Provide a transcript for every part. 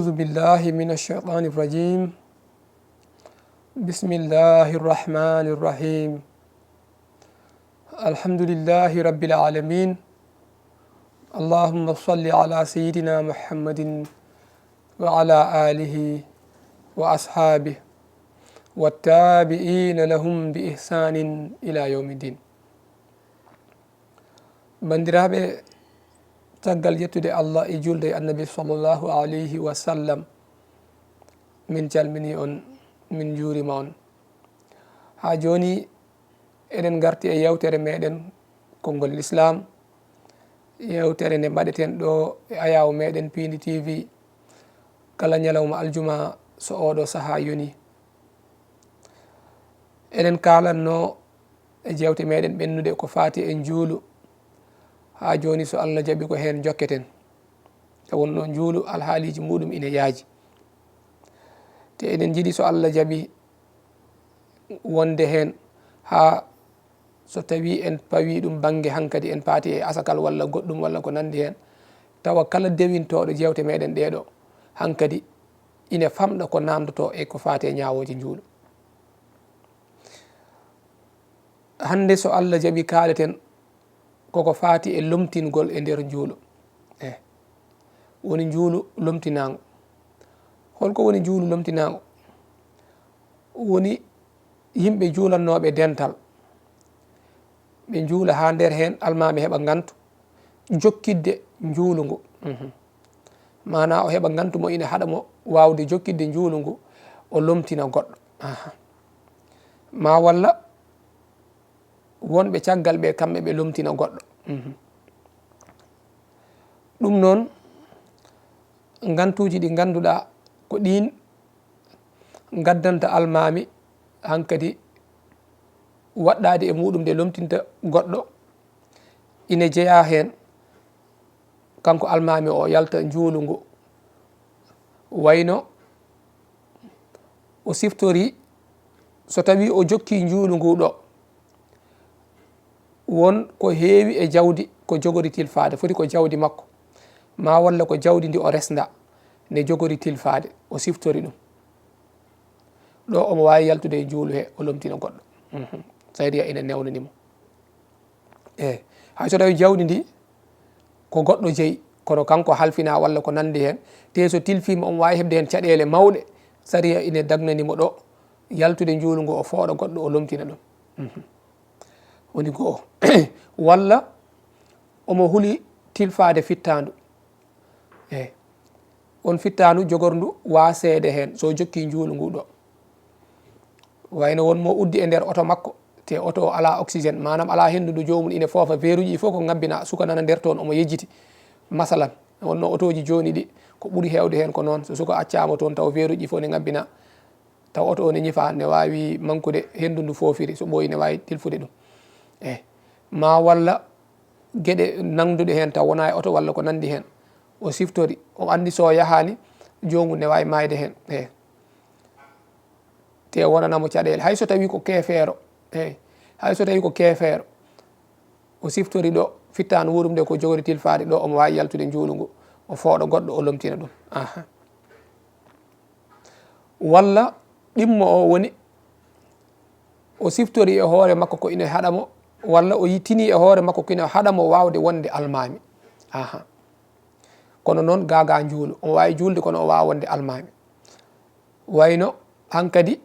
أعوذ بالله من الشيطان الرجيم. بسم الله الرحمن الرحيم. الحمد لله رب العالمين. اللهم صل على سيدنا محمد وعلى آله وأصحابه والتابعين لهم بإحسان إلى يوم الدين. بندرابي تقل يتدي الله إجول النبي صلى الله عليه وسلم من جلمني من جوري مون هاجوني إذن غرتي يوتر ميدن كونغول الإسلام يوتر نبادتين دو أياو ميدن بيني تي في kala ñalawma aljuma so oɗo saha yoni eɗen kalanno e jewte meɗen ɓennude ko fati en juulu ha joni so Allah jaɓi ko hen jokketen te wonno juulu alhaaliji muɗum ina yaaji te eɗen jiiɗi so Allah jaɓi wonde hen ha so tawi en pawi ɗum banggue hankkadi en paati e asakal walla goɗɗum walla ko nandi hen tawa kala dewintoɗo jewte meɗen ɗeɗo hankkadi ina famɗa ko namdoto e ko fate ñawoji juulu hande so Allah jaɓi kaleten koko fati e lomtingol e nder juulu woni juulu lomtinago holko woni juulu lomtinago woni yimɓe juulannoɓe dental ɓe juula ha nder hen almami heɓa gantu jokkidde juulu ngu mana o heɓa gantu mo ina haɗa mo wawde jokkidde juulu ngu o lomtina goɗɗo ma walla wonɓe caggal ɓe kamɓe ɓe lomtina goɗɗo ɗum noon gantuji ɗi ganduɗa ko ɗin gaddanta almami hankkadi waɗɗade e muɗum nde lomtinta goɗɗo ina jeeya hen kanko almami o yalta juulu ngu wayno o siftori so tawi o jokki juulu ngu ɗo won ko heewi e jawdi ko jogori tilfade foti ko jawdi makko ma walla ko jawdi ndi o resda ne jogori tilfade o siftori ɗum ɗo omo wawi yaltude e juulu he o lomtina goɗɗo sariya ina newnanimo hay so tawi jawdi ndi ko goɗɗo jeeyi kono kanko halfina walla ko nandi hen te so tilfima omo wawi hebde hen caɗele mawɗe sariya ina dagnanimo ɗo yaltude juulu ngu o fooɗa goɗɗo o lomtina ɗum woni goo walla omo huuli tilfade fittandu on fittandu jogorndu wasede hen so jokki juulu ngu ɗo wayno wonmo uddi e nder oto makko te oto o ala oxygéne manam ala hendudu jomum ina foofa veruji fof ko ngabbina suka nana nder toon omo yejjiti masalan wonno otoji joni ɗi ko ɓuuri hewde hen ko noon so suka accama toon taw veruji fof ne ngabbina taw oto o ne ñifa ne wawi mankude hendu ndu foofiri so ɓooyi ne wawi tilfude ɗum ma walla gueɗe nangduɗe hen taw wona e oto walla ko nandi hen o siftori o andi so yahani jomum ne wawi mayde hen te wonanamo caɗele hay so tawi ko keefeero hay so tawi ko keefeero o siftori ɗo fittanu wurum nde ko jogori tilfade ɗo omo wawi yaltude juulu ngu o fooɗa goɗɗo o lomtina ɗum walla ɗimmo o woni o siftori e hoore makko ko ina haɗamo walla o tini e hoore makko ko ina haɗamo wawde wonde almami kono noon gaga juulu omo wawi julde kono o wawa wonde almami wayno hankkadi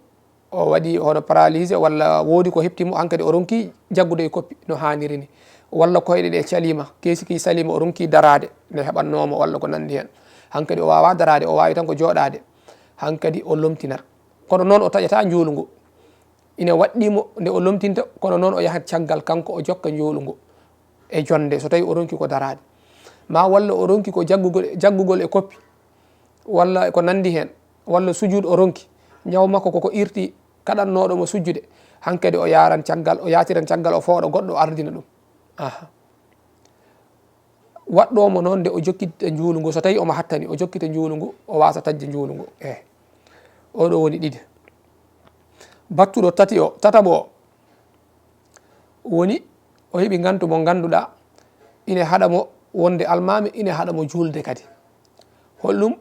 o waɗi hono paralysé walla woodi ko heptimo hankkadi o ronki jaggude e koppi no hanniri ni walla koyɗe ɗe calima kesiki salima o ronki darade ne heɓannomo walla ko nandi hen hankkadi o wawa darade o wawi tan ko joɗade hankkadi o lomtinat kono noon o taƴata juulu ngu ina waɗɗimo nde o lomtinta kono noon o yahat caggal kanko o jokka juulu ngu e jonde so tawi o ronki ko darade ma walla o ronki ko jaggugol e koppi walla ko nandi hen walla sujude o ronki ñaw makko koko irti kaɗannoɗomo sujjude hankkadi o yaran caggal o yatiran caggal o fooɗa goɗɗo o ardina ɗum waɗɗomo noon nde o jokkitta juulu ngu so tawi omo hattani o jokkita juulu ngu o wasa tajde juulu ngu oɗo woni ɗiɗi battuɗo tataɓo o woni o heeɓi gantu mo ganduɗa ina haɗamo wonde almami ina haɗamo julde kadi holɗum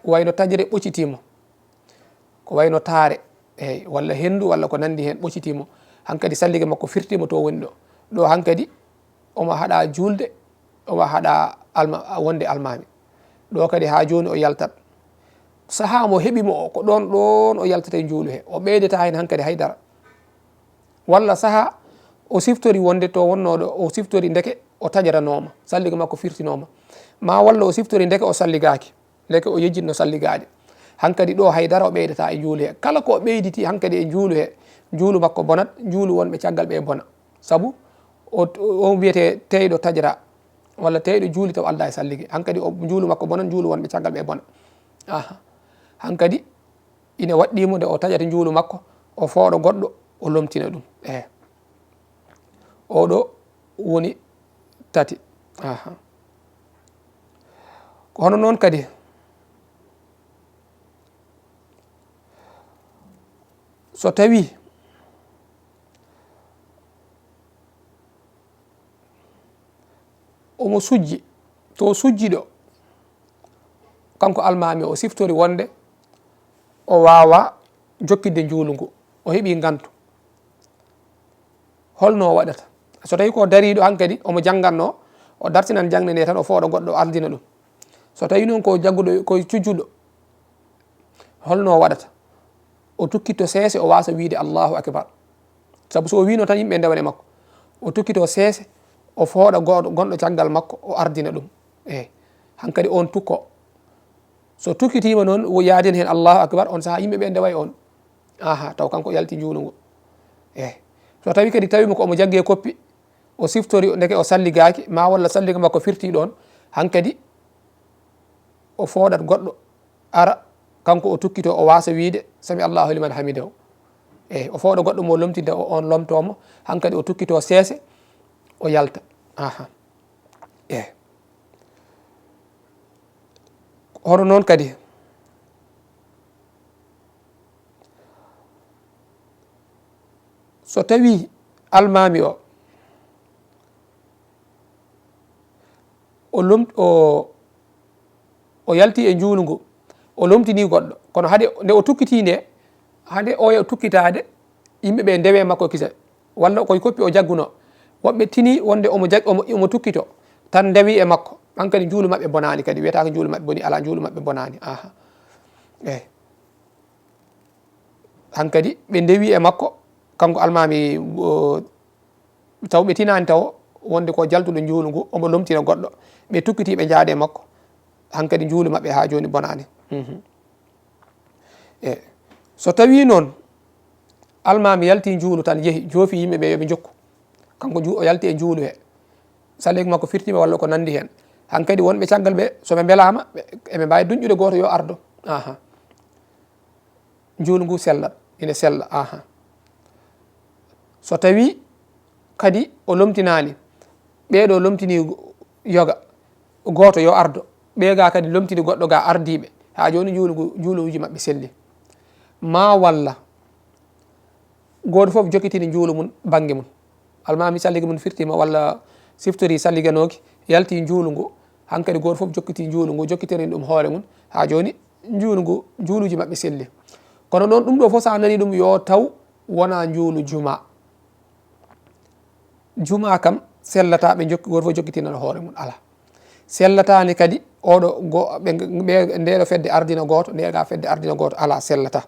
wayno tajre ɓoccitimo ko wayno taare eyyi walla hendu walla ko nandi hen ɓoccitimo hankkadi salligue makko firtima to woni ɗo hankkadi omo haɗa julde omo haɗa wonde almami ɗo kadi ha joni o yaltat saaha mo heeɓimo o ko ɗon o yaltata e juulu he o ɓeydata hen hankkadi haydara walla saaha o siftori wonde to wonnoɗo o siftori ndeke o taƴaranoma salligue makko firtinoma ma walla o siftori ndeke o salligaki ndeke o yejjitno salligade hankkadi ɗo haydara o ɓeydata e juulu he kala ko ɓeyditi hankkadi e juulu he juulu makko bonat juulu wonɓe caggal ɓe bona saabu o wiyete teyɗo taƴra walla teyɗo juuli taw alda e salligue hankkadi o juulu makko bonat juulu wonɓe caggal ɓe bona hankkadi ina waɗɗimo nde o taƴata juulu makko o fooɗo goɗɗo o lomtina ɗum oɗo woni tati ko hono noon kadi so tawi omo sujji to sujjiɗo kanko almami o siftori wonde o wawa jokkidde juulu ngu o heeɓi gantu holno o waɗata so tawi ko dariɗo hankkadi omo jangganno o dartinan jangde nde tan o fooɗo goɗɗo o ardina ɗum so tawi noon ko jagguɗo koye cujjuɗo holno o waɗata o tukkitto seese o wasa wiide allahu akbar saabu so wino tan yimɓe ndewane makko o tukkito seese o fooɗa gonɗo caggal makko o ardina ɗum hankkadi on tukko so tukkitima noon yaadin hen allahu akbar on saaha yimɓeɓe ndeway on taw kanko yalti juulu ngu so tawi kadi tawimo ko omo jagge koppi o siftori ndeke o salligaki ma walla salliga makko firti ɗon hankkadi o fooɗat goɗɗo ara kanko o tukkito o wasa wiide sami allahu liman hamidahu o fooɗa goɗɗo mo lomtinde on lomtomo hankkadi o tukkito seese o yalta hono noon kadi so tawi almami o yalti e juulu ngu o lomtini goɗɗo kono haade nde o tukkiti nde haade o yo tukkitade yimɓeɓe ndewe makko kisa walla koye koppi o jagguno woɓɓe tini wonde omo tukkito tan ndewi e makko hankkadi juulu mabɓe bonani kadi wiyatako juulu mabɓe boni ala juulu mabɓe bonani hankkadi ɓe ndewi e makko kanko almami taw ɓe tinani taw wonde ko jaltuɗo juulu ngu omo lomtina goɗɗo ɓe tukkiti ɓe jaade makko hankkadi juulu mabɓe ha joni bonani so tawi noon almami yalti juulu tan yeehi joofi yimɓeɓe yoɓe jokku kanko o yalti e juulu he salligue makko firtima walla ko nandi hen hankkadi wonɓe caggal ɓe soɓe belama eɓe mbawi duƴƴude goto yo ardo juulu ngu sellat ine sella so tawi kadi o lomtinani ɓeɗo lomtini yoga goto yo ardo ɓega kadi lomtini goɗɗo ga ardiɓe ha joni juuluji mabɓe selli ma walla goto foof jokkitini juulu mum banggue mum almami salligue mum firtima walla siftori salliganoki yalti juulu ngu hankkadi goto foof jokkiti juulu ngu jokkitirin ɗum hoore mum ha joni juulu ngu juuluji mabɓe selli kono noon ɗum ɗo foof sa nani ɗum yo taw wona juulu juma kam sellata ɓe goto foof jokkitinan hoore mum ala sellatani kadi oɗo ɓe ndeɗo fedde ardina goto ndega fedde ardina goto ala sellata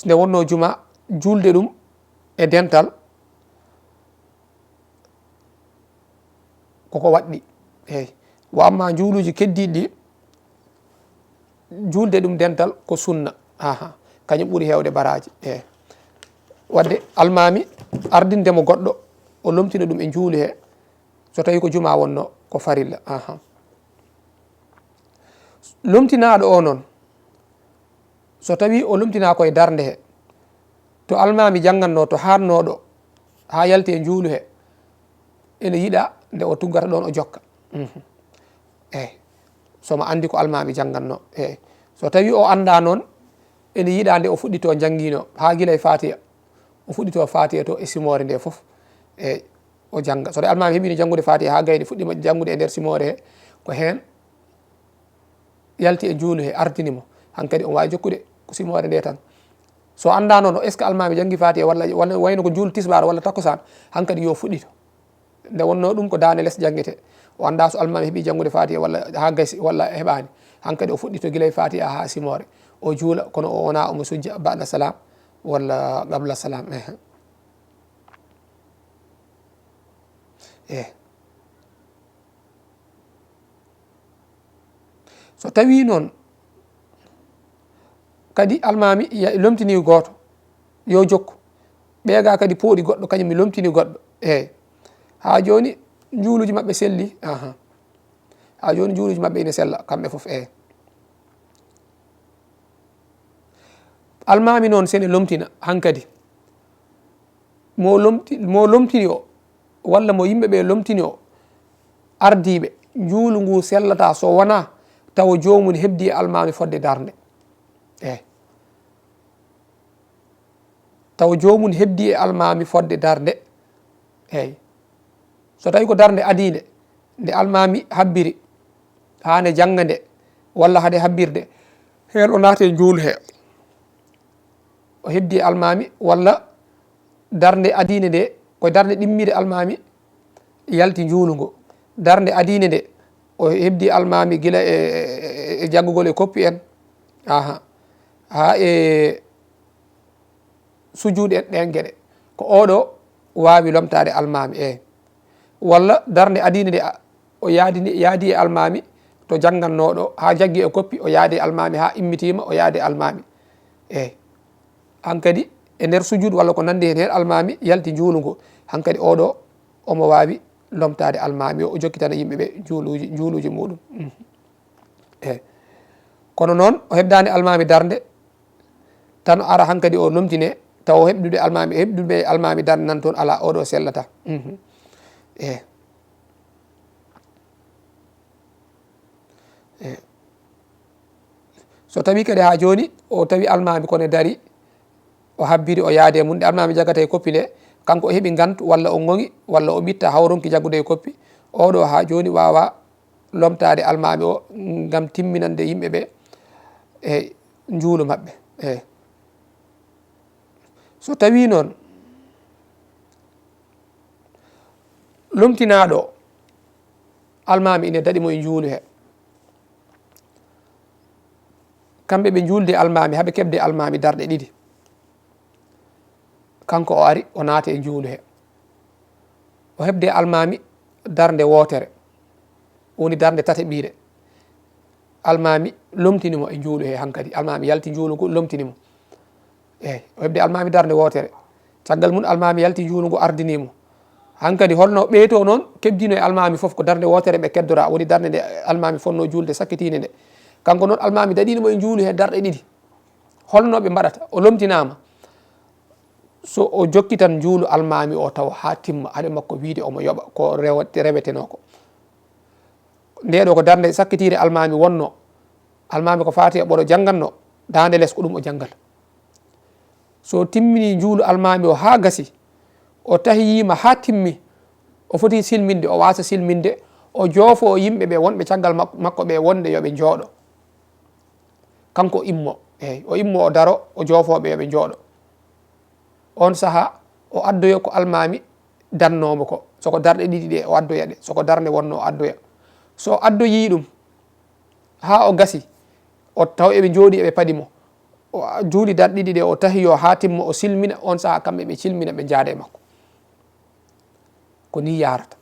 nde wonno juma julde ɗum e dental koko waɗɗi wo amma juuluji keddiɗi julde ɗum dental ko sunna kañum ɓuuri hewde baraji wadde almami ardindemo goɗɗo o lomtina ɗum e juulu he so tawi ko juma wonno ko farilla lomtinaɗo o noon so tawi o lomtina koye darde he to almami jangganno to hannoɗo ha yalti e juulu he ene yiiɗa nde o tuggata ɗon o jokka somo andi ko almami jangganno so tawi o anda noon ene yiiɗa nde o fuɗɗito jangguino ha guila e fatiha o fuɗɗito fatiha to e simore nde foof o janga so almami heɓini jangude fatiha ha gayni fuɗɗima jangude e nder simore he ko hen yalti e juulu he ardinimo hankkadi on wawi jokkude ko simore nde tan so anda noon est ce que almami jangi fatiha walla wayno ko juulu tisbar walla takkosan hankkadi yo fuɗɗito nde wonno ɗum ko dane less jangguete o anda so almami heeɓi jangude fatiha walla ha gasi walla heɓani hankkadi o fuɗɗito guilay fatiha ha simore o juula kono o wona omo sujja ba'da salam walla qabla salam so tawi noon kadi almami lomtini goto yo jokku ɓeega kadi pooɗi goɗɗo kañum mi lomtini goɗɗo ha joni juuluji mabɓe selli ha joni juuluji mabɓe ine sella kamɓe foof almami noon sene lomtina hankkadi mo lomtini o walla mo yimɓeɓe lomtini o ardiɓe juulu ngu sellata so wona tawa jomum hebdi e almami fodde darde tawa jomum hebdi e almami fodde darde so tawi ko darde adide nde almami habbiri hane janga nde walla hade habbirde hen o naate juulu he o hebdi e almami walla darde adine nde koye darde ɗimmide almami yalti juulu ngo darde adine nde o hebdi almami gila e jaggugol e koppi en ha e sujuuɗe en ɗen gueɗe ko oɗo wawi lomtade almami walla darde adine nde o yaadi e almami to janggannoɗo ha jaggi e koppi o yaadi e almami ha immitima o yaadi e almami hankkadi e nder sujuuɗ walla ko nandi hen almami yalti juulu ngo hankkadi oɗo omo wawi lomtade almami o jokkitana yimɓeɓe juuluji muɗum kono noon o heɓdani almami darde tan ara hankkadi o lomtine taw hebdude almami darde nan toon ala oɗo sellata so tawi kadi ha joni o tawi almami kone dari o habbiri o yaade mum nde almami jaggata e koppi nde kanko o heeɓi gantu walla o gongi walla o ɓitta hawronki jaggude e koppi oɗo ha joni wawa lomtade almami o gam timminande yimɓeɓe e juulu mabɓe so tawi noon lomtinaɗo almami ine daɗimo e juulu he kamɓe ɓe julde almami haaɓe keɓde almami darɗe ɗiɗi kanko o ari o naate e juulu he o hebde almami darde wotere woni darde tati ɓiire almami lomtinimo e juulu he hankkadi almami yalti juulu ngu lomtinimo o hebde almami darde wotere caggal mum almami yalti juulu ngu ardinimo hankkadi holno ɓeyto noon keɓdino e almami foof ko darde wotere ɓe keddora woni darde nde almami fonno julde sakkitine nde kanko noon almami daɗinimo e juulu he darɗe ɗiɗi holno ɓe mbaɗata o lomtinama so o jokki tan juulu almami o taw ha timma haɗe makko wiide omo yoɓa ko rewetenoko ndeɗo ko darde sakkitire almami wonno almami ko fati e ɓoɗo jangganno dande less ko ɗum o janggata so timmini juulu almami o ha gasi o tahiyima ha timmi o foti silminde o wasa silminde o joofo yimɓeɓe wonɓe caggal makko ɓe wonde yoɓe jooɗo kanko immo o immo o daro o joofoɓe yoɓe jooɗo on saaha o addoya ko almami dannomo ko soko darɗe ɗiɗi ɗe o addoya ɗe soko darde wonno o addoya so addoyi ɗum ha o gasi o taw eɓe jooɗi eɓe paɗimo o juuli darɗe ɗiɗi ɗe o tahiyo ha timmo o silmina on saaha kamɓe ɓe silmina ɓe jaada e makko ko ni yarata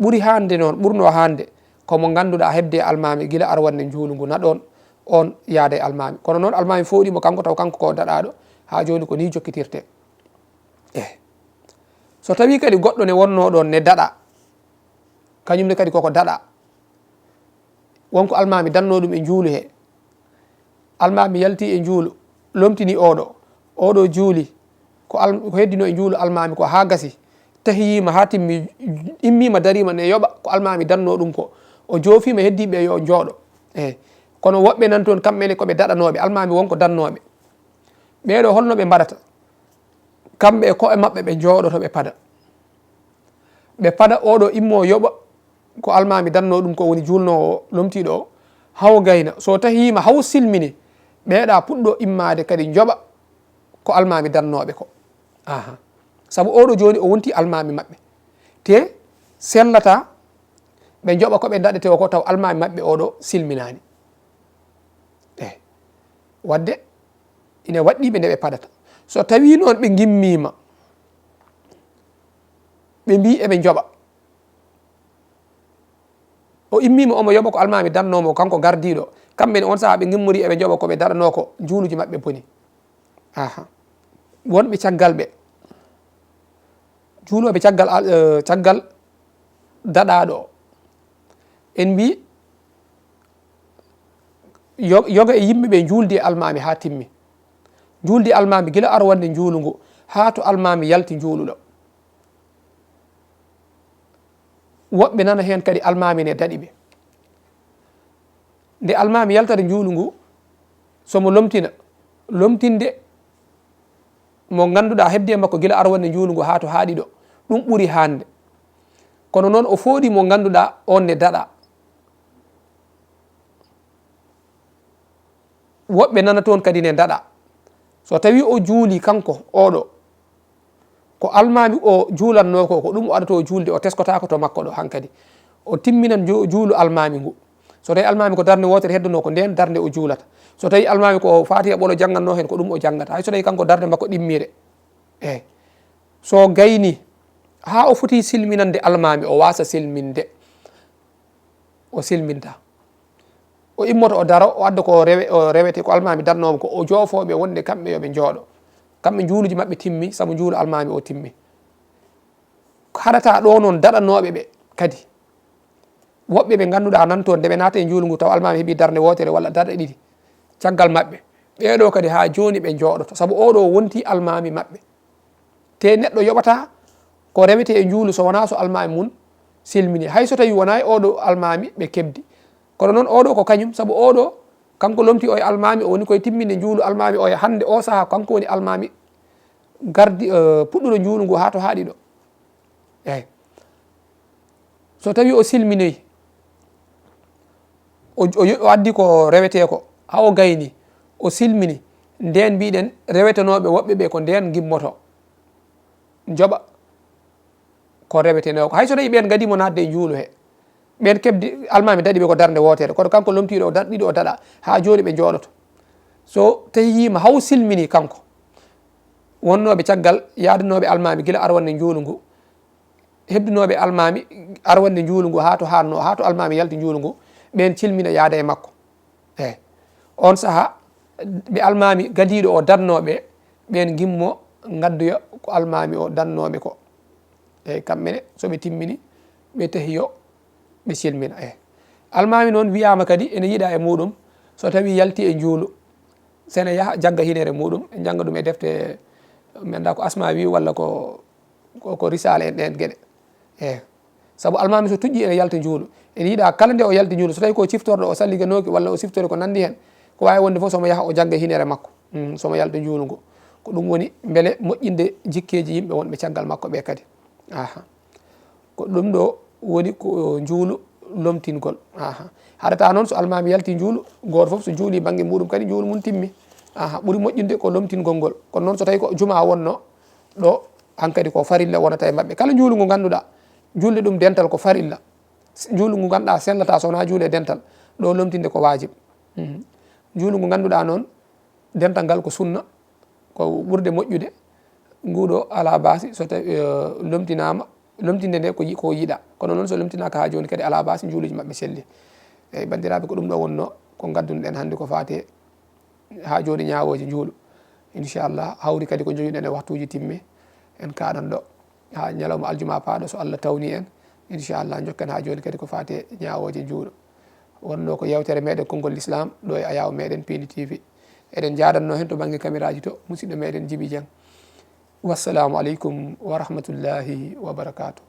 ɓuri hande noon ɓurno hande komo ganduɗa hebde almami guila arwanne juulu ngu naɗon on yaada e almami kono noon almami foɗimo kanko taw kanko ko daɗaɗo ha joni ko ni jokkitirte so tawi kadi goɗɗo ne wonno ɗon ne daɗa kañumne kadi koko daɗa wonko almami danno ɗum e juulu he almami yalti e juulu lomtini oɗo juuli ko heddino e juulu almami ko ha gasi tahiyima ha timmi immima darima ne yoɓa ko almami danno ɗum ko o joofima heddiɓe yo jooɗo kono woɓɓe nan toon kamɓene koɓe daɗanoɓe almami wonko dannoɓe ɓeɗo holno ɓe mbaɗata kamɓe e koɓe maɓɓe ɓe jooɗoto ɓe pada oɗo immo yoɓa ko almami danno ɗum ko woni julnowo lomtiɗo o haw gayna so tahima haw silmini ɓeeɗa puɗɗo immade kadi joɓa ko almami dannoɓe ko aha saabu oɗo joni o wonti almami maɓɓe te sellata ɓe joɓa koɓe daɗete o ko taw almami maɓɓe oɗo silminani wadde ine waɗɗiɓe nde ɓe padata so tawi noon ɓe gimmima ɓe mbi eɓe joɓa o immima omo yoɓa ko almami dannomo kanko gardiɗo kamɓe on saaha ɓe gimmori eɓe joɓa koɓe daɗano ko juuluji maɓɓe boni aha wonɓe caggal ɓe juuloɓe caggal daɗaɗo o en mbi yoga e yimɓeɓe julde almami ha timmi julde almami gila arwande juulu ngu ha to almami yalti juuluɗo woɓɓe nana hen kadi almami ne daɗi ɓe nde almami yaltata juulu ngu somo lomtina lomtinde mo ganduɗa hebde e makko gila arwande juulu ngu ha to haaɗi ɗo ɗum ɓuuri hande kono noon o fooɗi mo ganduɗa on ne daɗa woɓɓe nana toon kadi ne daɗa so tawi o juuli kanko oɗo ko almami o juulanno ko ɗum o aɗato julde o teskotako to makko ɗo hankadi o timminan juulu almami ngu so tawi almami ko darde wotere heddono ko nden darde o juulata so tawi almami ko fatiha ɓolo jangganno hen ko ɗum o jangata hay so tawi kanko darde makko ɗimmire eyyi so gayni ha o foti silminande almami o wasa silminde o silminta o immoto o daro o adda ko rewete ko almami darnomo ko o joofoɓe wonde kamɓe yoɓe jooɗo kamɓe juuluji mabɓe timmi saabu juulu almami o timmi haɗata ɗo noon daɗanoɓe ɓe kadi woɓɓe ɓe ganduɗa nantoon nde ɓe naata e juulu ngu taw almami heeɓi darde wotere walla darɗe ɗiɗi caggal mabɓe ɓeɗo kadi ha joni ɓe jooɗoto saabu oɗo wonti almami mabɓe te neɗɗo yoɓata ko rewete e juulu so wona so almami mun silmini hay so tawi wona e oɗo almami ɓe kebdi kono noon oɗo ko kañum saabu oɗo kanko lomti o e almami o woni koye timminde juulu almami o e hande o saaha kanko woni almami gardi puɗɗuɗo juulu ngu ha to haaɗi ɗo eyyi so tawi o silminoyi o addi ko rewete ko ha o gayni o silmini nden mbiɗen rewetenoɓe woɓɓe ɓe ko nden gimmoto joɓa ko reweteno ko hay so tawi ɓen gadimo nadde e juulu he ɓen kebdi almami daɗi ɓe ko darde wotere kono kanko lomtiɗo o ɗiɗo o daɗa ha joni ɓe jooɗoto so tawi yima haw silmini kanko wonnoɓe caggal yaadanoɓe almami gila arwande juulu ngu hebdunoɓe almami arwande juulu ngu ha to hanno ha to almami yalti juulu ngu ɓen cilmina yaada e makko eyyi on saaha ɓe almami gadiɗo o dannoɓe ɓen gimmo gaddoya ko almami o dannoɓe ko eyyi kamɓene soɓe timmini ɓe tahiyo ɓe silmina eyyi almami noon wiyama kadi ene yiiɗa e muɗum so tawi yalti e juulu sene yaaha jagga hinere muɗum e jangga ɗum e defte menda ko asma wi walla ko risala en ɗen gueɗe eyyi saabu almami so tuƴƴi ene yalta juulu ene yiiɗa kala nde o yalti juulu so tawi ko ciftorɗo o salliganoki walla o siftori ko nandi hen ko wawi wonde foof somo yaaha o jagga hinere makko somo yalta juulu ngu ko ɗum woni beele moƴƴinde jikkeji yimɓe wonɓe caggal makko ɓe kadi aha ko ɗum ɗo woni ko juulu lomtingol aha haɗata noon so almami yalti juulu goto foof so juuli banggue muɗum kadi juulu mum timmi aha ɓuuri moƴƴinde ko lomtingol ngol kono noon so tawi ko juma wonno ɗo hankkadi ko farilla wonata e mabɓe kala juulu ngu ganduɗa julde ɗum dental ko farilla juulu ngu ganduɗa sellata sowona juule dental ɗo lomtinde ko wajib juulu ngu ganduɗa noon dental ngal ko sunna ko ɓurde moƴƴude nguɗo ala basi so tawi lomtinama lomtinde nde ko yiiɗa kono noon so lomtinaka ha joni kadi ala basi juuluji mabɓe selli eyyi bandiraɓe ko ɗum ɗo wonno ko gaddunoɗen hannde ko fate ha joni ñawoji juulu inchallah hawri kadi ko joguiɗen e waktuji timmi en kaɗan ɗo ha ñalawma aljuma paaɗo so Allah tawni en inchallah jokken ha joni kadi ko fate ñawoje juuɗo wonno ko yewtere meɗen konngol l'islam ɗo e ayaw meɗen Pini TV eɗen jadanno hen to banggue caméra ji to musidɗo meɗen Djiby Dieng wassalamu aleykum wa rahmatullahi wa barakatuh